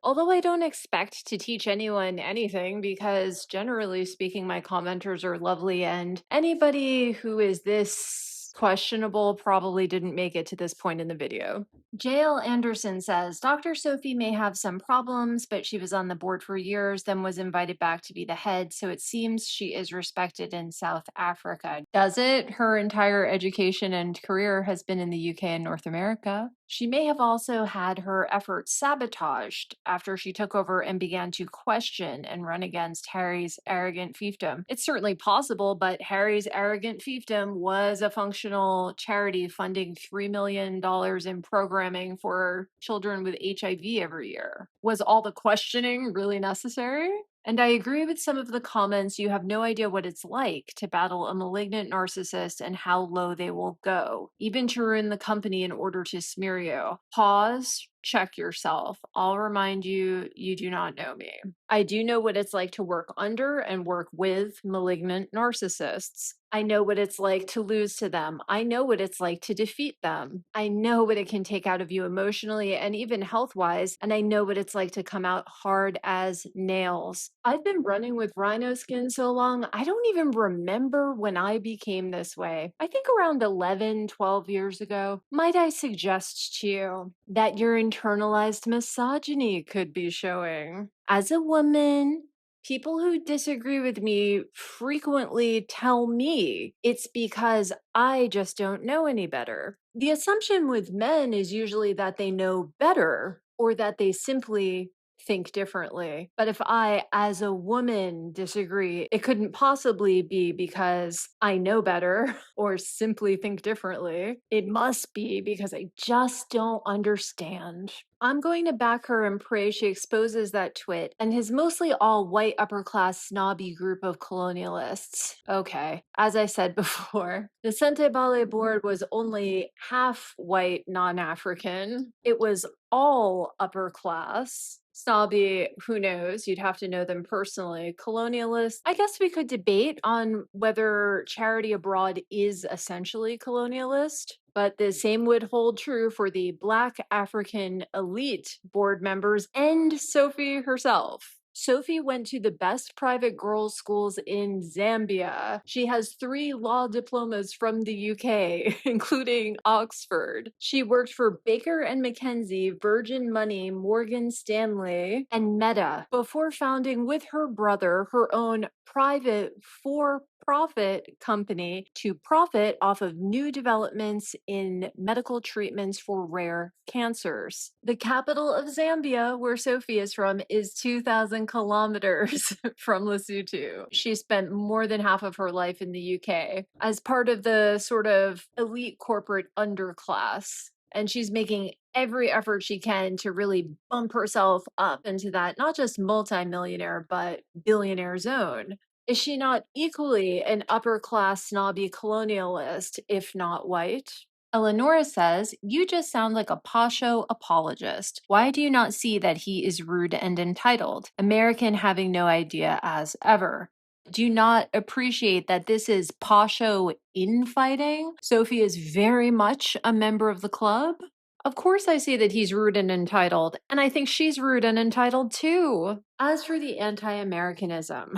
Although I don't expect to teach anyone anything because generally speaking, my commenters are lovely and anybody who is this questionable probably didn't make it to this point in the video. JL Anderson says, Dr. Sophie may have some problems, but she was on the board for years, then was invited back to be the head, so it seems she is respected in South Africa. Does it? Her entire education and career has been in the UK and North America. She may have also had her efforts sabotaged after she took over and began to question and run against Harry's arrogant fiefdom. It's certainly possible, but Harry's arrogant fiefdom was a functional charity funding $3 million in programming for children with HIV every year. Was all the questioning really necessary? And I agree with some of the comments. You have no idea what it's like to battle a malignant narcissist and how low they will go, even to ruin the company in order to smear you. Pause, check yourself. I'll remind you, you do not know me. I do know what it's like to work under and work with malignant narcissists. I know what it's like to lose to them. I know what it's like to defeat them. I know what it can take out of you emotionally and even health-wise, and I know what it's like to come out hard as nails. I've been running with rhino skin so long, I don't even remember when I became this way. I think around 11, 12 years ago. Might I suggest to you that your internalized misogyny could be showing? As a woman, people who disagree with me frequently tell me it's because I just don't know any better. The assumption with men is usually that they know better or that they simply think differently. But if I, as a woman, disagree, it couldn't possibly be because I know better or simply think differently. It must be because I just don't understand. I'm going to back her and pray she exposes that twit and his mostly all white upper class snobby group of colonialists. Okay, as I said before, the Sentebale board was only half white non-African. It was all upper class. Snobby, who knows? You'd have to know them personally. Colonialist, I guess we could debate on whether charity abroad is essentially colonialist, but the same would hold true for the Black African elite board members and Sophie herself. Sophie went to the best private girls' schools in Zambia. She has 3 law diplomas from the UK, including Oxford. She worked for Baker and McKenzie, Virgin Money, Morgan Stanley, and Meta before founding with her brother her own private for-profit company to profit off of new developments in medical treatments for rare cancers. The capital of Zambia, where Sophie is from, is 2,000 kilometers from Lesotho. She spent more than half of her life in the UK as part of the sort of elite corporate underclass. And she's making every effort she can to really bump herself up into that not just multimillionaire, but billionaire zone. Is she not equally an upper class snobby colonialist, if not white? Eleonora says, you just sound like a Pasho apologist. Why do you not see that he is rude and entitled? American having no idea as ever. Do you not appreciate that this is Pasho infighting? Sophie is very much a member of the club. Of course, I see that he's rude and entitled, and I think she's rude and entitled too. As for the anti Americanism,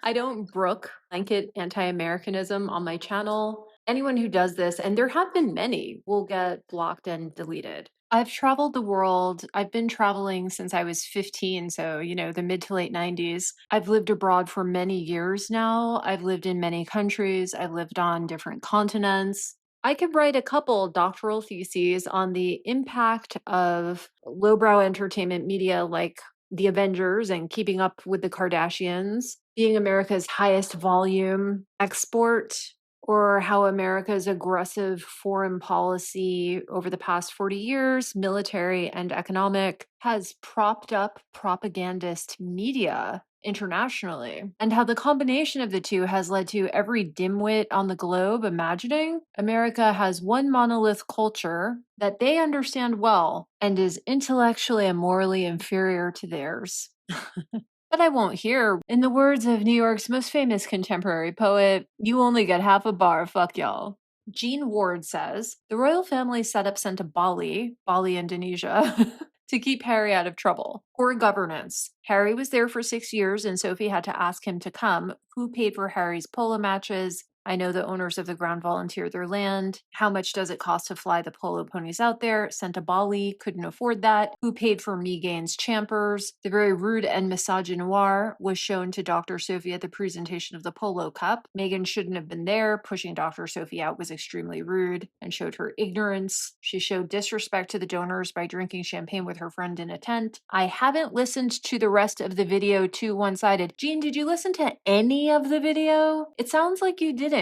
I don't brook blanket anti Americanism on my channel. Anyone who does this, and there have been many, will get blocked and deleted. I've traveled the world. I've been traveling since I was 15, so, the mid to late 90s. I've lived abroad for many years now. I've lived in many countries. I've lived on different continents. I could write a couple doctoral theses on the impact of lowbrow entertainment media like The Avengers and Keeping Up with the Kardashians being America's highest volume export, or how America's aggressive foreign policy over the past 40 years, military and economic, has propped up propagandist media internationally, and how the combination of the two has led to every dimwit on the globe imagining America has one monolith culture that they understand well and is intellectually and morally inferior to theirs. But I won't hear. In the words of New York's most famous contemporary poet, you only get half a bar, fuck y'all. Jean Ward says the royal family set up Sentebale, Bali, Indonesia, to keep Harry out of trouble. Poor governance. Harry was there for 6 years and Sophie had to ask him to come. Who paid for Harry's polo matches? I know the owners of the ground volunteered their land. How much does it cost to fly the polo ponies out there? Sentebale couldn't afford that. Who paid for Megane's champers? The very rude and misogynoir was shown to Dr. Sophie at the presentation of the Polo Cup. Meghan shouldn't have been there. Pushing Dr. Sophie out was extremely rude and showed her ignorance. She showed disrespect to the donors by drinking champagne with her friend in a tent. I haven't listened to the rest of the video too one-sided. Jean, did you listen to any of the video? It sounds like you didn't.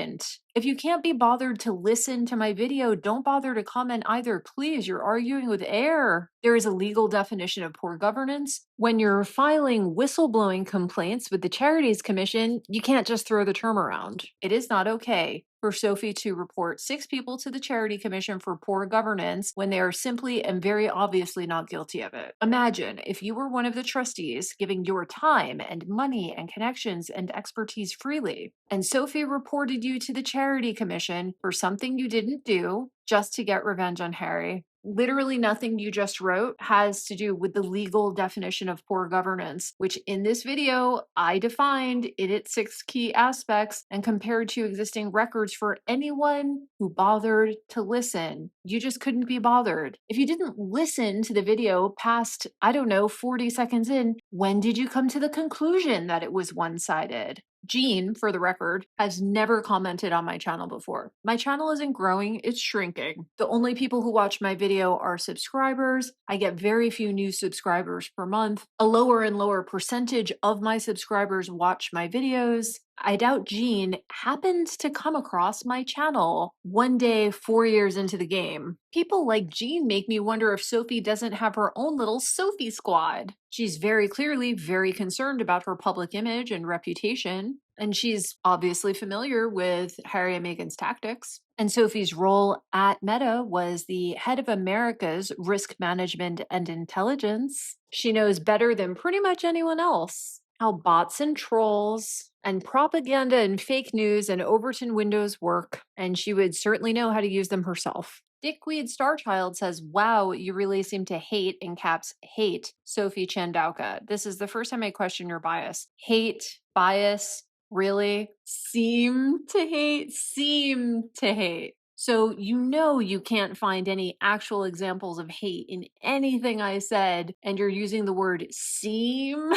If you can't be bothered to listen to my video, don't bother to comment either. Please, you're arguing with air. There is a legal definition of poor governance. When you're filing whistleblowing complaints with the Charities Commission, you can't just throw the term around. It is not okay for Sophie to report 6 people to the Charity Commission for poor governance when they are simply and very obviously not guilty of it. Imagine if you were one of the trustees giving your time and money and connections and expertise freely, and Sophie reported you to the Charity Commission for something you didn't do just to get revenge on Harry. Literally nothing you just wrote has to do with the legal definition of poor governance, which in this video I defined in its 6 key aspects and compared to existing records for anyone who bothered to listen. You just couldn't be bothered. If you didn't listen to the video past, 40 seconds in, when did you come to the conclusion that it was one-sided? Jean, for the record, has never commented on my channel before. My channel isn't growing, it's shrinking. The only people who watch my video are subscribers. I get very few new subscribers per month. A lower and lower percentage of my subscribers watch my videos. I doubt Jean happened to come across my channel one day 4 years into the game. People like Jean make me wonder if Sophie doesn't have her own little Sophie squad. She's very clearly very concerned about her public image and reputation, and she's obviously familiar with Harry and Meghan's tactics. And Sophie's role at Meta was the head of America's risk management and intelligence. She knows better than pretty much anyone else how bots and trolls and propaganda and fake news and Overton windows work, and she would certainly know how to use them herself. Dickweed Starchild says, wow, you really seem to hate, in caps, hate, Sophie Chandauka. This is the first time I question your bias. Hate, bias, really? Seem to hate? Seem to hate. So you can't find any actual examples of hate in anything I said, and you're using the word seem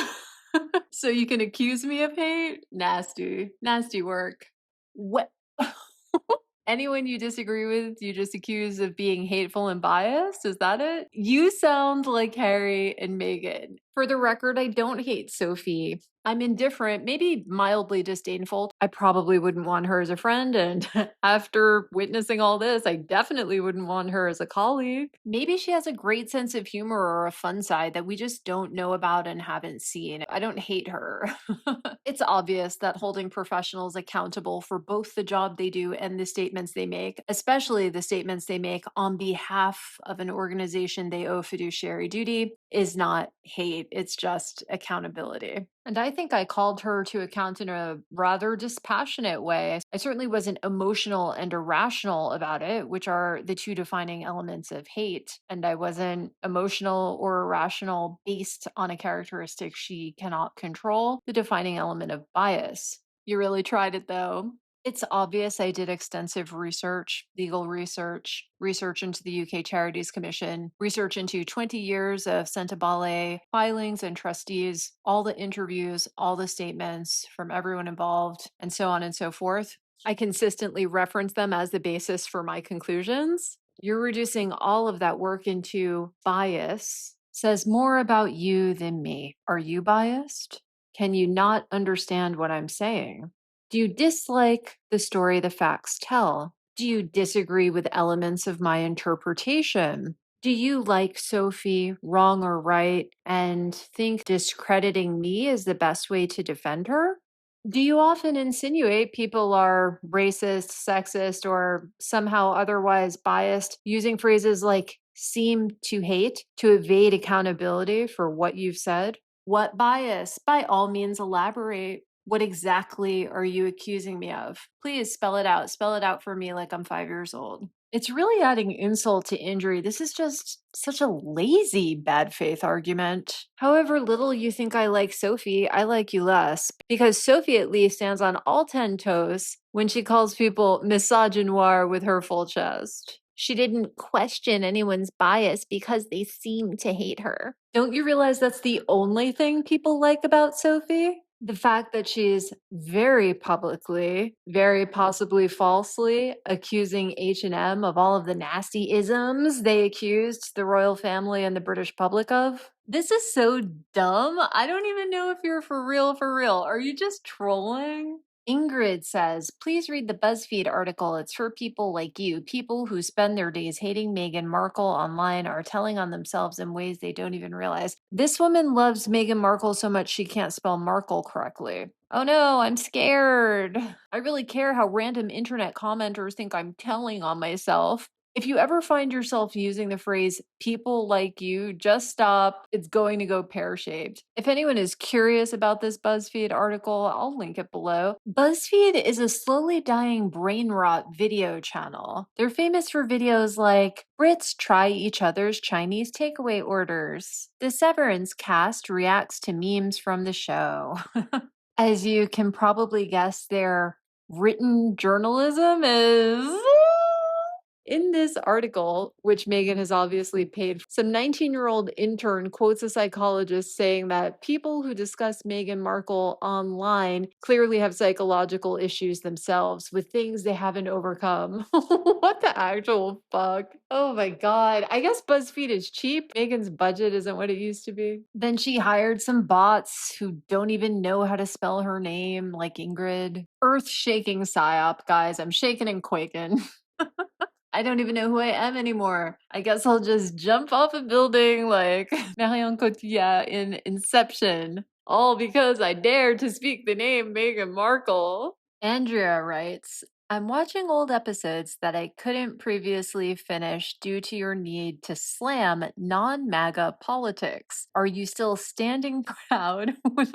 so you can accuse me of hate? Nasty. Nasty work. What? Anyone you disagree with, you just accuse of being hateful and biased? Is that it? You sound like Harry and Meghan. For the record, I don't hate Sophie. I'm indifferent, maybe mildly disdainful. I probably wouldn't want her as a friend, and after witnessing all this, I definitely wouldn't want her as a colleague. Maybe she has a great sense of humor or a fun side that we just don't know about and haven't seen. I don't hate her. It's obvious that holding professionals accountable for both the job they do and the statements they make, especially the statements they make on behalf of an organization they owe fiduciary duty, is not hate. hate, it's just accountability. And I think I called her to account in a rather dispassionate way. I certainly wasn't emotional and irrational about it, which are the two defining elements of hate. And I wasn't emotional or irrational based on a characteristic she cannot control, the defining element of bias. You really tried it though. It's obvious I did extensive research, legal research, research into the UK Charities Commission, research into 20 years of Sentebale filings and trustees, all the interviews, all the statements from everyone involved, and so on and so forth. I consistently reference them as the basis for my conclusions. You're reducing all of that work into bias, says more about you than me. Are you biased? Can you not understand what I'm saying? Do you dislike the story the facts tell? Do you disagree with elements of my interpretation? Do you like Sophie, wrong or right, and think discrediting me is the best way to defend her? Do you often insinuate people are racist, sexist, or somehow otherwise biased using phrases like seem to hate to evade accountability for what you've said? What bias? By all means, elaborate. What exactly are you accusing me of? Please spell it out. Spell it out for me like I'm 5 years old. It's really adding insult to injury. This is just such a lazy bad faith argument. However little you think I like Sophie, I like you less. Because Sophie at least stands on all 10 toes when she calls people misogynoir with her full chest. She didn't question anyone's bias because they seem to hate her. Don't you realize that's the only thing people like about Sophie? The fact that she's very publicly, very possibly falsely accusing H&M of all of the nasty isms they accused the royal family and the British public of. This is so dumb. I don't even know if you're for real, for real. Are you just trolling? Ingrid says, please read the BuzzFeed article. It's for people like you. People who spend their days hating Meghan Markle online are telling on themselves in ways they don't even realize. This woman loves Meghan Markle so much she can't spell Markle correctly. Oh no, I'm scared. I really care how random internet commenters think I'm telling on myself. If you ever find yourself using the phrase people like you, just stop. It's going to go pear shaped. If anyone is curious about this BuzzFeed article, I'll link it below. BuzzFeed is a slowly dying brain rot video channel. They're famous for videos like Brits try each other's Chinese takeaway orders. The Severance cast reacts to memes from the show. As you can probably guess, their written journalism is in this article, which Meghan has obviously paid, some 19-year-old intern quotes a psychologist saying that people who discuss Meghan Markle online clearly have psychological issues themselves with things they haven't overcome. What the actual fuck? Oh my God. I guess BuzzFeed is cheap. Meghan's budget isn't what it used to be. Then she hired some bots who don't even know how to spell her name, like Ingrid. Earth-shaking psyop, guys. I'm shaking and quaking. I don't even know who I am anymore. I guess I'll just jump off a building like Marion Cotillard in Inception. All because I dared to speak the name Meghan Markle. Andrea writes, I'm watching old episodes that I couldn't previously finish due to your need to slam non MAGA politics. Are you still standing proud with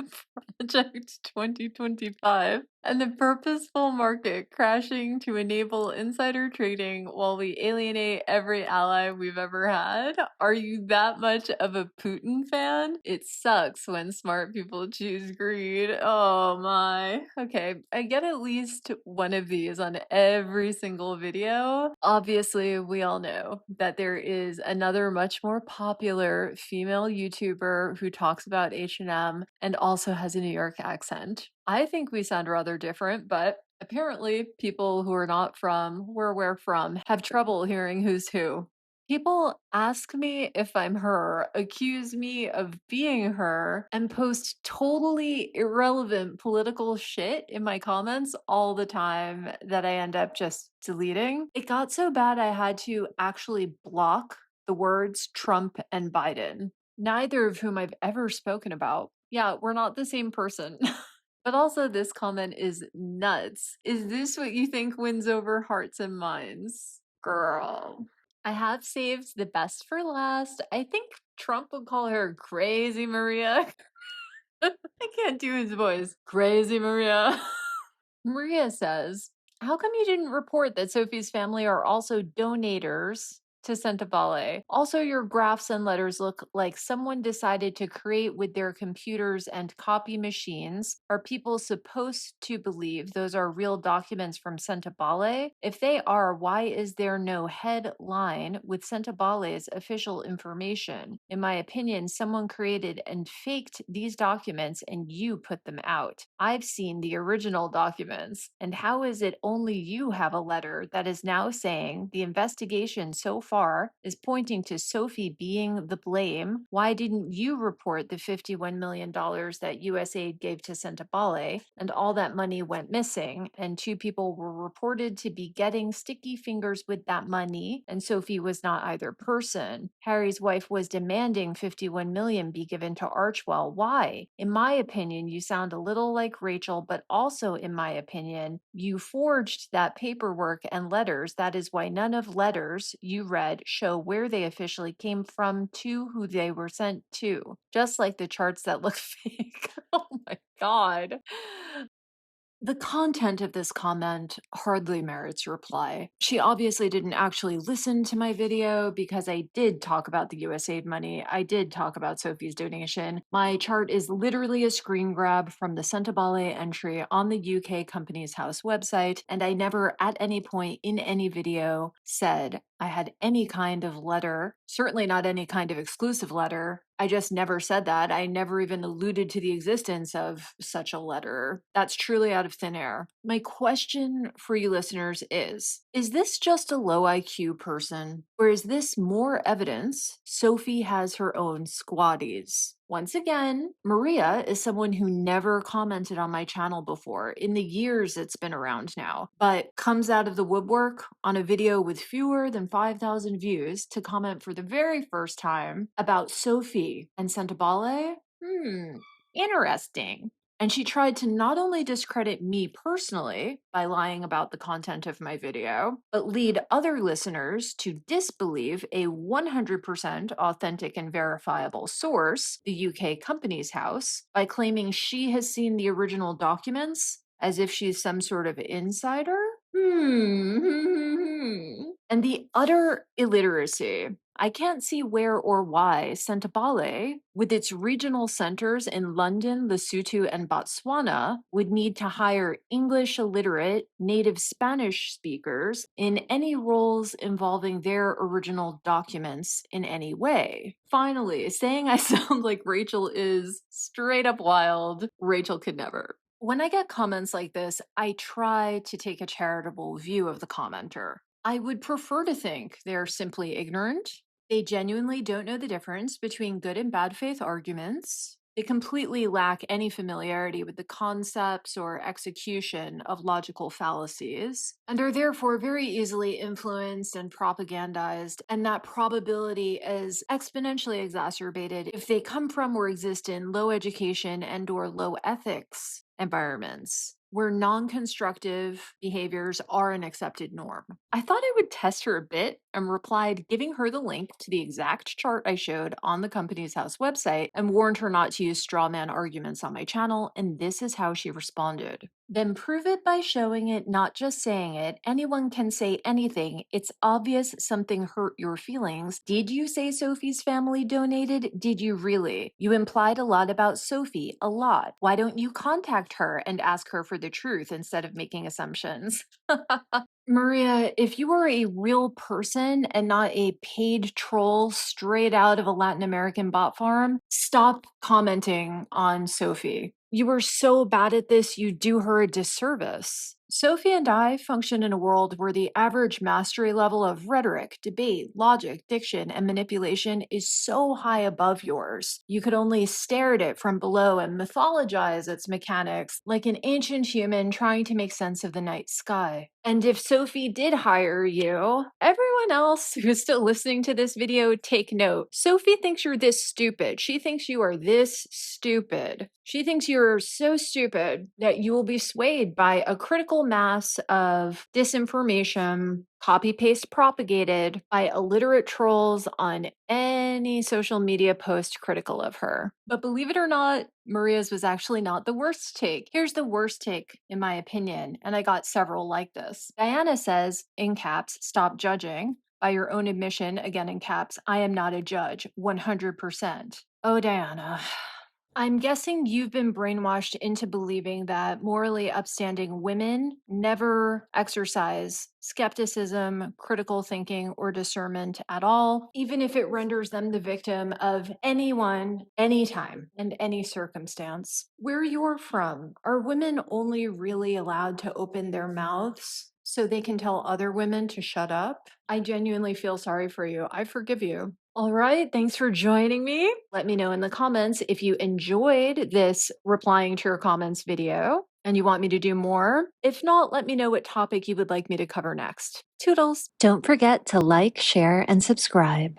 Project 2025 and the purposeful market crashing to enable insider trading while we alienate every ally we've ever had? Are you that much of a Putin fan? It sucks when smart people choose greed. Oh my. Okay, I get at least one of these on every single video. Obviously, we all know that there is another much more popular female YouTuber who talks about H&M and also has a New York accent. I think we sound rather different, but apparently people who are not from where we're from have trouble hearing who's who. People ask me if I'm her, accuse me of being her, and post totally irrelevant political shit in my comments all the time that I end up just deleting. It got so bad I had to actually block the words Trump and Biden, neither of whom I've ever spoken about. Yeah, we're not the same person. But also, this comment is nuts. Is this what you think wins over hearts and minds? Girl. I have saved the best for last. I think Trump would call her Crazy Maria. I can't do his voice. Crazy Maria. Maria says, how come you didn't report that Sophie's family are also donators to Sentebale? Also, your graphs and letters look like someone decided to create with their computers and copy machines. Are people supposed to believe those are real documents from Sentebale? If they are, why is there no headline with Sentebale's official information? In my opinion, someone created and faked these documents and you put them out. I've seen the original documents. And how is it only you have a letter that is now saying the investigation so far is pointing to Sophie being the blame? Why didn't you report the $51 million that USAID gave to Sentebale and all that money went missing? And two people were reported to be getting sticky fingers with that money, and Sophie was not either person. Harry's wife was demanding 51 million be given to Archwell. Why? In my opinion, you sound a little like Rachel, but also in my opinion, you forged that paperwork and letters. That is why none of letters you read show where they officially came from to who they were sent to. Just like the charts that look fake. Oh my God. The content of this comment hardly merits reply. She obviously didn't actually listen to my video because I did talk about the USAID money. I did talk about Sophie's donation. My chart is literally a screen grab from the Sentebale entry on the UK Companies House website, and I never at any point in any video said I had any kind of letter, certainly not any kind of exclusive letter. I just never said that. I never even alluded to the existence of such a letter. That's truly out of thin air. My question for you listeners is this just a low IQ person? Or is this more evidence Sophie has her own squaddies? Once again, Maria is someone who never commented on my channel before in the years it's been around now, but comes out of the woodwork on a video with fewer than 5,000 views to comment for the very first time about Sophie and Sentebale? Interesting. And she tried to not only discredit me personally by lying about the content of my video, but lead other listeners to disbelieve a 100% authentic and verifiable source, the UK Companies House, by claiming she has seen the original documents as if she's some sort of insider? And the utter illiteracy. I can't see where or why Sentebale, with its regional centers in London, Lesotho, and Botswana, would need to hire English illiterate native Spanish speakers in any roles involving their original documents in any way. Finally, saying I sound like Rachel is straight up wild. Rachel could never. When I get comments like this, I try to take a charitable view of the commenter. I would prefer to think they're simply ignorant. They genuinely don't know the difference between good and bad faith arguments. They completely lack any familiarity with the concepts or execution of logical fallacies, and are therefore very easily influenced and propagandized, and that probability is exponentially exacerbated if they come from or exist in low education and or low ethics environments where non-constructive behaviors are an accepted norm. I thought I would test her a bit and replied giving her the link to the exact chart I showed on the Companies House website and warned her not to use straw man arguments on my channel, and this is how she responded. Then prove it by showing it, not just saying it. Anyone can say anything. It's obvious something hurt your feelings. Did you say Sophie's family donated? Did you really? You implied a lot about Sophie, a lot. Why don't you contact her and ask her for the truth instead of making assumptions? Maria, if you are a real person and not a paid troll straight out of a Latin American bot farm, stop commenting on Sophie. You are so bad at this, you do her a disservice. Sophie and I function in a world where the average mastery level of rhetoric, debate, logic, diction, and manipulation is so high above yours. You could only stare at it from below and mythologize its mechanics like an ancient human trying to make sense of the night sky. And if Sophie did hire you, everyone else who's still listening to this video, take note. Sophie thinks you're this stupid. She thinks you are this stupid. She thinks you're so stupid that you will be swayed by a critical critical mass of disinformation, copy paste propagated by illiterate trolls on any social media post critical of her. But believe it or not, Maria's was actually not the worst take. Here's the worst take, in my opinion, and I got several like this. Diana says, in caps, stop judging. By your own admission, again in caps, I am not a judge, 100%. Oh, Diana. I'm guessing you've been brainwashed into believing that morally upstanding women never exercise skepticism, critical thinking, or discernment at all, even if it renders them the victim of anyone, anytime, and any circumstance. Where you're from, are women only really allowed to open their mouths so they can tell other women to shut up? I genuinely feel sorry for you. I forgive you. All right, thanks for joining me. Let me know in the comments if you enjoyed this replying to your comments video and you want me to do more. If not, let me know what topic you would like me to cover next. Toodles! Don't forget to like, share, and subscribe.